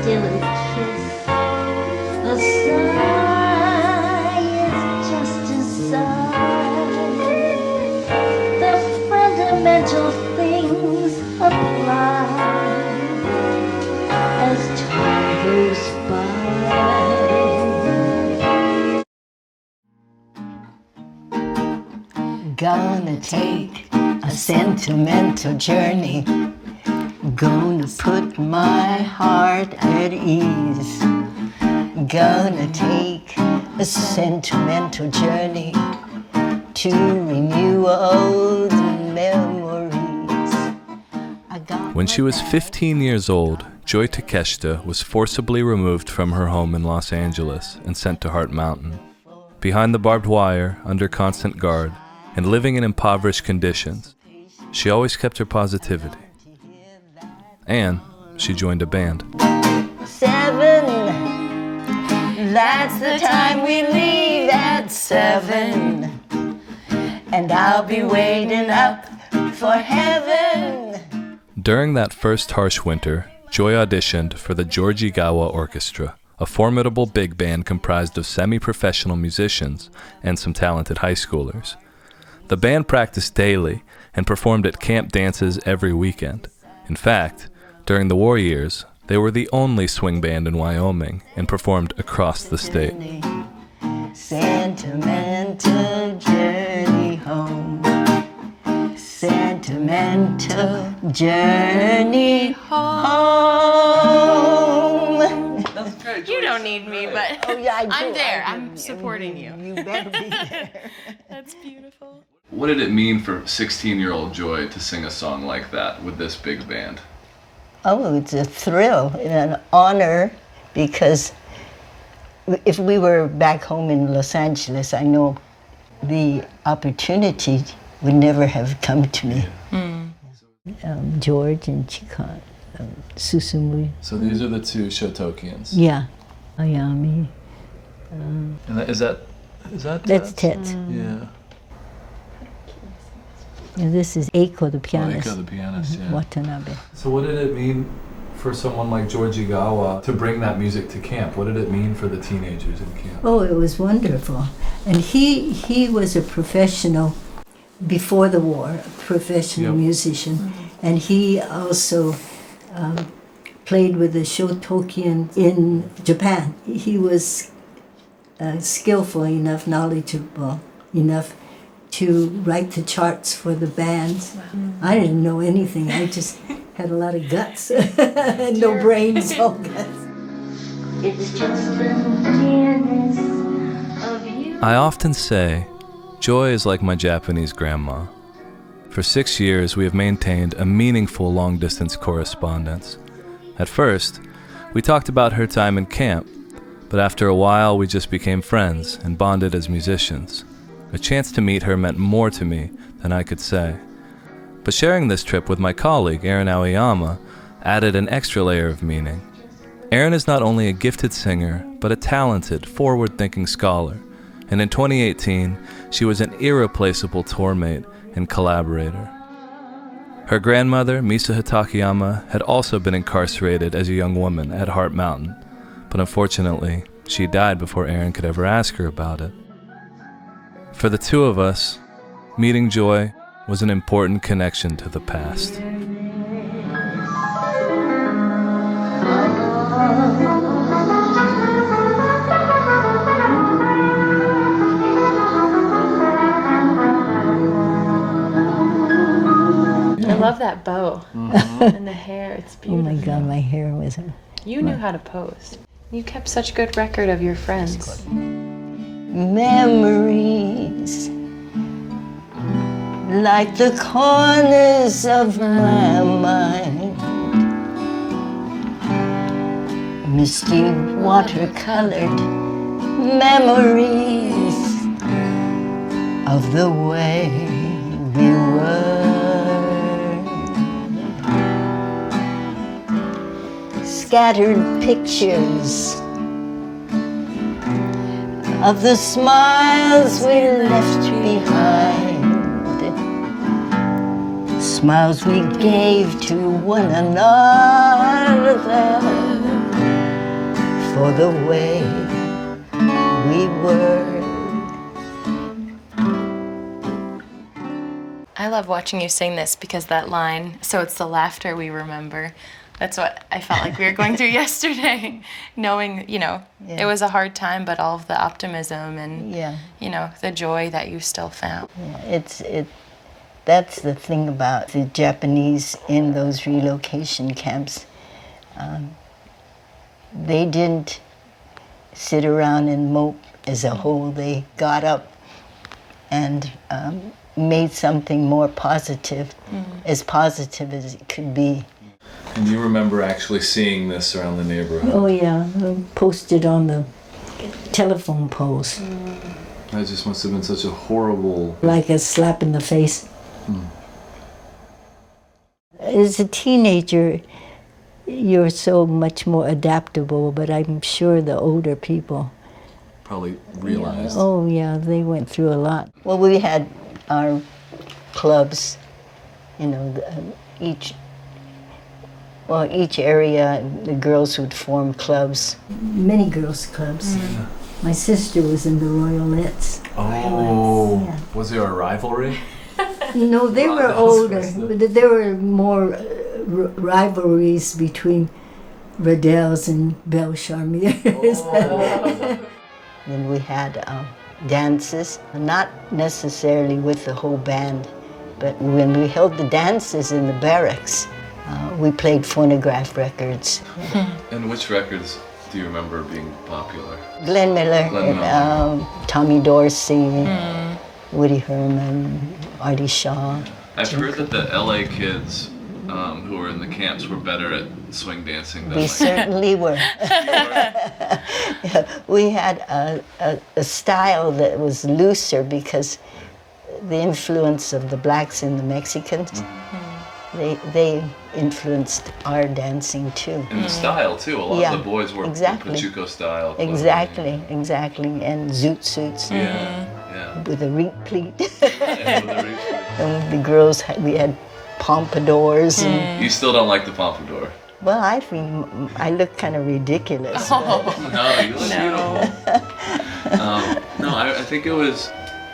still a kiss. A sigh is just a sigh. The fundamental things apply as time goes by. Gonna take a sentimental journey. Gonna put my heart at ease. Gonna take a sentimental journey to renew old memories. When she was 15 years old, Joy Takeshita was forcibly removed from her home in Los Angeles and sent to Heart Mountain. Behind the barbed wire, under constant guard, and living in impoverished conditions, she always kept her positivity. And she joined a band. 7, that's the time we leave at 7. And I'll be waiting up for heaven. During that first harsh winter, Joy auditioned for the Georgigawa Orchestra, a formidable big band comprised of semi-professional musicians and some talented high schoolers. The band practiced daily and performed at camp dances every weekend. In fact, during the war years, they were the only swing band in Wyoming and performed across the state. Sentimental journey home. Sentimental journey home. You don't need me, but oh, yeah, I'm there. I'm supporting you. You better be there. That's beautiful. What did it mean for 16-year-old Joy to sing a song like that with this big band? Oh, it's a thrill and an honor, because if we were back home in Los Angeles, I know the opportunity would never have come to me. George and Chikan, Susumui. So these are the two Shotokians. Yeah, Ayami. And is that That's Tet. Yeah. And this is Eiko, the pianist. Eiko, the pianist, yeah. Watanabe. So what did it mean for someone like Georgigawa to bring that music to camp? What did it mean for the teenagers in camp? Oh, it was wonderful. And he was a professional before the war, a professional musician. And he also played with the Shotokian in Japan. He was skillful enough, knowledgeable enough to write the charts for the bands. Wow. I didn't know anything. I just had a lot of guts. No brains, all guts. It's just the nearness of you. I often say, Joy is like my Japanese grandma. For 6 years, we have maintained a meaningful long-distance correspondence. At first, we talked about her time in camp, but after a while, we just became friends and bonded as musicians. A chance to meet her meant more to me than I could say. But sharing this trip with my colleague, Aaron Aoyama, added an extra layer of meaning. Aaron is not only a gifted singer, but a talented, forward-thinking scholar. And in 2018, she was an irreplaceable tour mate and collaborator. Her grandmother, Misa Hitakayama, had also been incarcerated as a young woman at Heart Mountain. But unfortunately, she died before Aaron could ever ask her about it. For the two of us, meeting Joy was an important connection to the past. I love that bow and the hair. It's beautiful. Oh my God, my hair was... You knew how to pose. You kept such good record of your friends. Memories, like the corners of my mind, misty watercolored memories of the way we were. Scattered pictures of the smiles we left behind, smiles we gave to one another, for the way we were. I love watching you sing this because that line, so it's the laughter we remember. That's what I felt like we were going through yesterday, knowing, you know, it was a hard time, but all of the optimism and, you know, the joy that you still found. Yeah, that's the thing about the Japanese in those relocation camps. They didn't sit around and mope as a whole. They got up and made something more positive, as positive as it could be. And you remember actually seeing this around the neighborhood? Oh yeah, posted on the telephone poles. That just must have been such a horrible... Like a slap in the face. As a teenager, you're so much more adaptable, but I'm sure the older people Probably realized. Oh yeah, they went through a lot. Well, we had our clubs, you know, each area, the girls would form clubs. Many girls' clubs. Yeah. My sister was in the Royalettes. Oh, yeah. Was there a rivalry? No, they were older. There were more rivalries between Radels and Belle Charmiers. Oh. Then we had dances, not necessarily with the whole band, but when we held the dances in the barracks, we played phonograph records. And which records do you remember being popular? Glenn Miller, Tommy Dorsey, Woody Herman, Artie Shaw. I've heard that the LA kids who were in the camps were better at swing dancing than we certainly were. We had a style that was looser because the influence of the blacks and the Mexicans, they influenced our dancing too. And the style too. A lot of the boys were Pachuco style. Exactly, and zoot suits. With a replete. And the girls, we had pompadours. And you still don't like the pompadour? Well, I think I look kind of ridiculous. No, you look beautiful. No, I think it was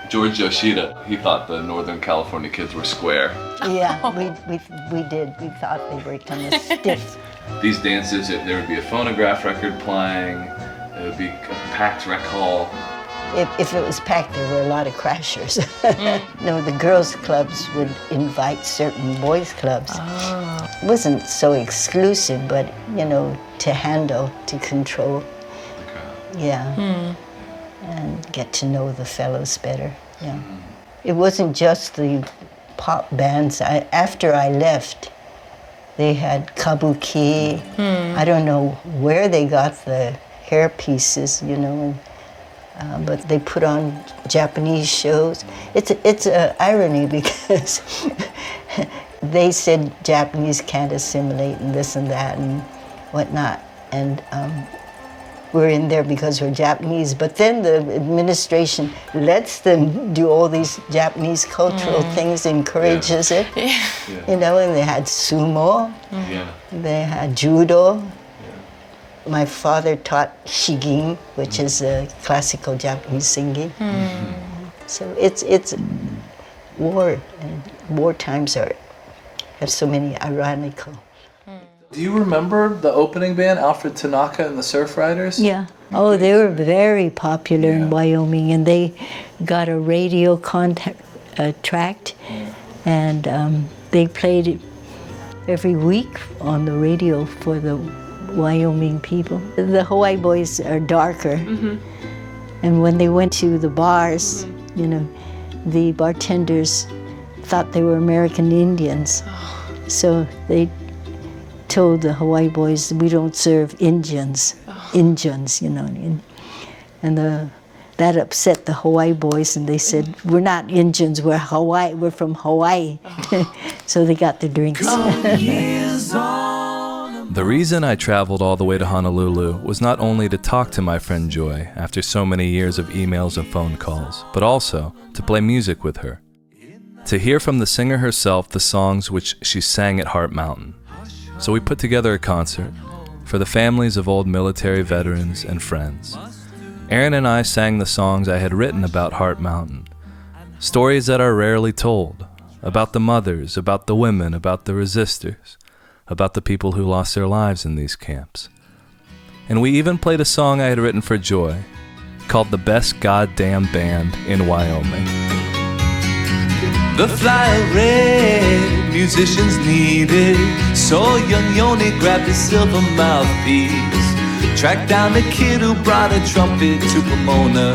George Yoshida. He thought the Northern California kids were square. Yeah, we did. We thought they were kind of stiff. These dances, there would be a phonograph record playing. It would be a packed rec hall. If it was packed, there were a lot of crashers. No, the girls' clubs would invite certain boys' clubs. It wasn't so exclusive, but, you know, to handle, to control. Okay. Yeah. And get to know the fellows better. Yeah. It wasn't just the pop bands. After I left, they had kabuki. I don't know where they got the hair pieces, you know, but they put on Japanese shows. It's an irony because they said Japanese can't assimilate and this and that and whatnot, and we're in there because we're Japanese. But then the administration lets them do all these Japanese cultural things, encourages it. Yeah. You know, and they had sumo, they had judo. My father taught shigin, which is classical Japanese singing. So it's war, and war times have so many ironical. Do you remember the opening band, Alfred Tanaka and the Surf Riders? Yeah. Oh, they were very popular in Wyoming, and they got a radio tract, and they played it every week on the radio for the Wyoming people. The Hawaii boys are darker, and when they went to the bars, you know, the bartenders thought they were American Indians, so they told the Hawaii boys, we don't serve Indians, you know, and that upset the Hawaii boys, and they said, we're not Indians, we're from Hawaii. So they got their drinks. The reason I traveled all the way to Honolulu was not only to talk to my friend Joy after so many years of emails and phone calls, but also to play music with her. To hear from the singer herself the songs which she sang at Heart Mountain. So we put together a concert, for the families of old military veterans and friends. Aaron and I sang the songs I had written about Heart Mountain, stories that are rarely told, about the mothers, about the women, about the resistors, about the people who lost their lives in these camps. And we even played a song I had written for Joy, called The Best Goddamn Band in Wyoming. The flyer red, musicians needed, so young Yoni grabbed his silver mouthpiece, tracked down the kid who brought a trumpet to Pomona,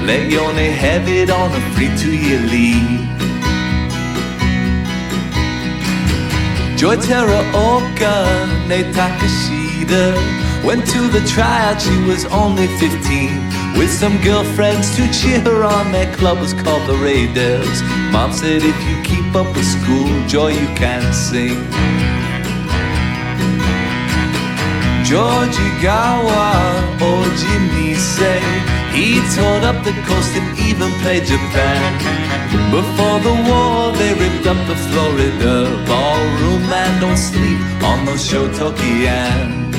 let Yoni have it on a free 2-year leave. Joy Teraoka, Nate Takashida, went to the tryout, she was only 15, with some girlfriends to cheer her on. Their club was called the Raiders. Mom said if you keep up with school, Joy, you can sing. Georgigawa Ojinise, he toured up the coast and even played Japan. Before the war, they ripped up the Florida ballroom, and don't sleep on those Shotokians.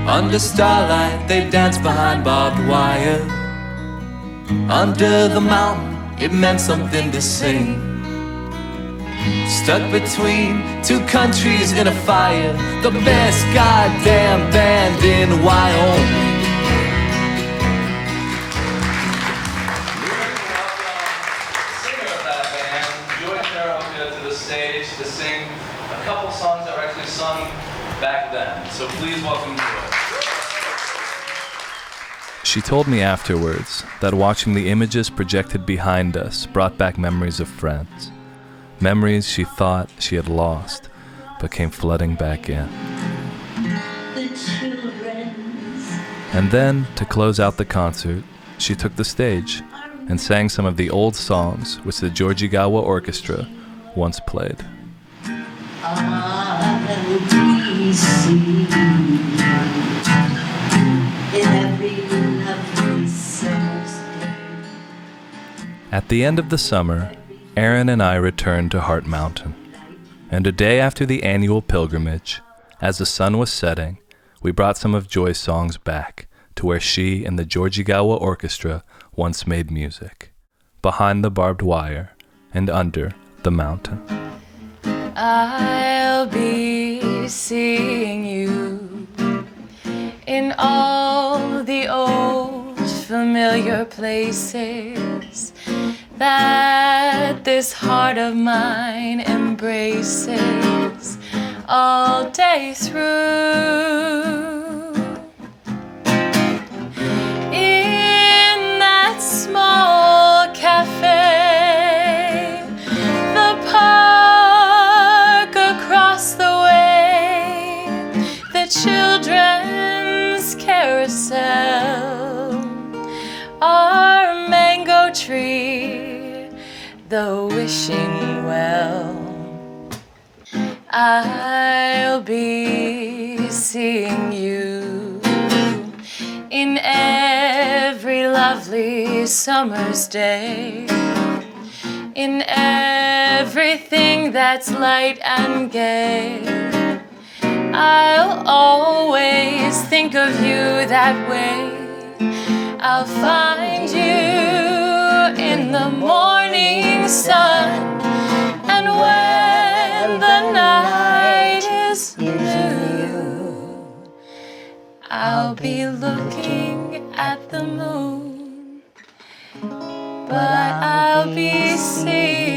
Under starlight, they danced behind barbed wire. Under the mountain, it meant something to sing. Stuck between two countries in a fire, the best goddamn band in Wyoming. Singer of that band, Joy Teraoka, to the stage to sing a couple songs that were actually sung back then. So please welcome Joy. She told me afterwards that watching the images projected behind us brought back memories of friends. Memories she thought she had lost, but came flooding back in. And then, to close out the concert, she took the stage and sang some of the old songs which the Georgigawa Orchestra once played. At the end of the summer, Aaron and I returned to Heart Mountain, and a day after the annual pilgrimage, as the sun was setting, we brought some of Joy's songs back to where she and the Georgigawa Orchestra once made music, behind the barbed wire and under the mountain. I'll be seeing you in all the old familiar places that this heart of mine embraces all day through. In that small cafe, the park across the way, the children's carousel, our mango tree, the wishing well. I'll be seeing you in every lovely summer's day, in everything that's light and gay. I'll always think of you that way. I'll find you in the morning sun, and when the night is new, I'll be looking at the moon, but I'll be seeing